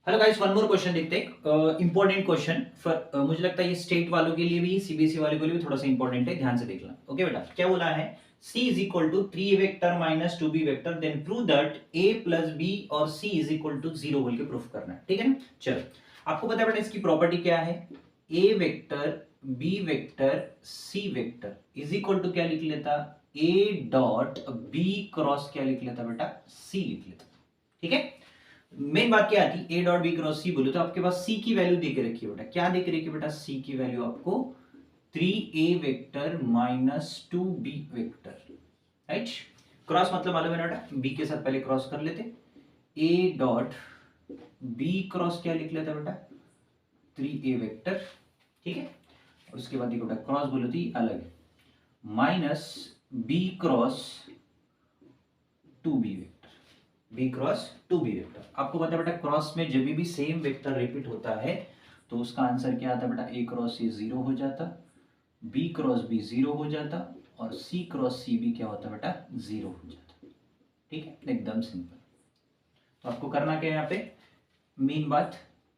Hello guys, one more question देखते हैं। Important question for मुझे लगता है ये स्टेट वालों के लिए भी सीबीएसई वालों के लिए भी थोड़ा सा इंपॉर्टेंट है, ध्यान से देखना। ओके बेटा, क्या बोला है? C is equal to 3 vector minus 2b vector, then prove that a plus b और c इज इक्वल टू 0 बोल के प्रूफ करना है। ठीक है ना? चलो, आपको पता है बेटा इसकी प्रॉपर्टी क्या है? a vector b vector c vector is equal to क्या लिख लेता? a डॉट b क्रॉस क्या लिख लेता बेटा? c लिख लेता। ठीक है, मेन बात क्या आती है? ए डॉट बी क्रॉस सी बोले तो आपके पास सी की वैल्यू दे के रखी है बेटा। क्या दे के रखी है बेटा? सी की वैल्यू आपको 3a vector minus 2b vector, right? Cross मतलब मालूम है ना बेटा, बी के साथ पहले क्रॉस कर लेते। ए डॉट बी क्रॉस क्या लिख लेता बेटा? 3a vector. ठीक है, और उसके बाद देखो बेटा, क्रॉस बोलो तो अलग है, minus B cross 2b vector, B cross 2b vector. आपको पता है बेटा, क्रॉस में जब भी सेम वेक्टर रिपीट होता है तो उसका आंसर क्या आता है बेटा? ए क्रॉस ए 0 हो जाता, बी क्रॉस बी 0 हो जाता, और सी क्रॉस सी भी क्या होता बेटा? 0 हो जाता। ठीक है, एकदम सिंपल। तो आपको करना क्या है यहाँ पे? मेन बात,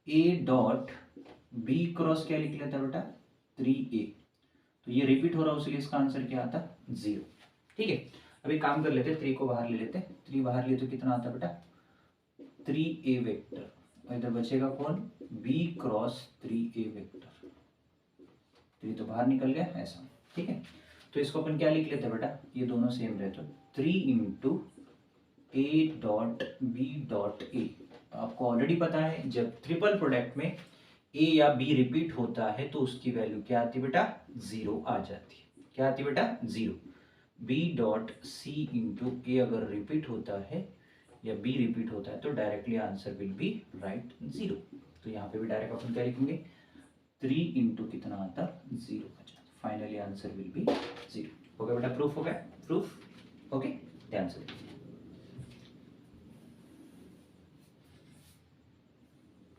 ए डॉट बी क्रॉस क्या लिख लेता बेटा? 3a। तो ये रिपीट हो रहा है, इसलिए इसका आंसर क्या आता? 0। ठीक है, अभी काम कर लेते, 3 को बाहर ले लेते। 3 बाहर लिए तो कितना आता बेटा? 3a वेक्टर, और इधर बचेगा कौन? b cross 3a vector. 3 तो बाहर निकल गया ऐसा। ठीक है, तो इसको अपन क्या लिख लेते हैं बेटा? ये दोनों सेम रहे तो 3 into A dot B dot A. आपको ऑलरेडी पता है, जब ट्रिपल प्रोडक्ट में ए या बी रिपीट होता है तो उसकी वैल्यू क्या आती है बेटा? 0 आ जाती है। क्या आती है बेटा? 0। बी डॉट सी इंटू ए अगर रिपीट होता है या बी रिपीट होता है तो directly answer will be right 0। तो यहाँ पे भी डायरेक्ट अपन क्या लिखेंगे? 3 इंटू कितना आता? 0 आ जाता। Finally answer will be 0। हो गया बेटा, प्रूफ हो गया? प्रूफ ओके, ध्यान से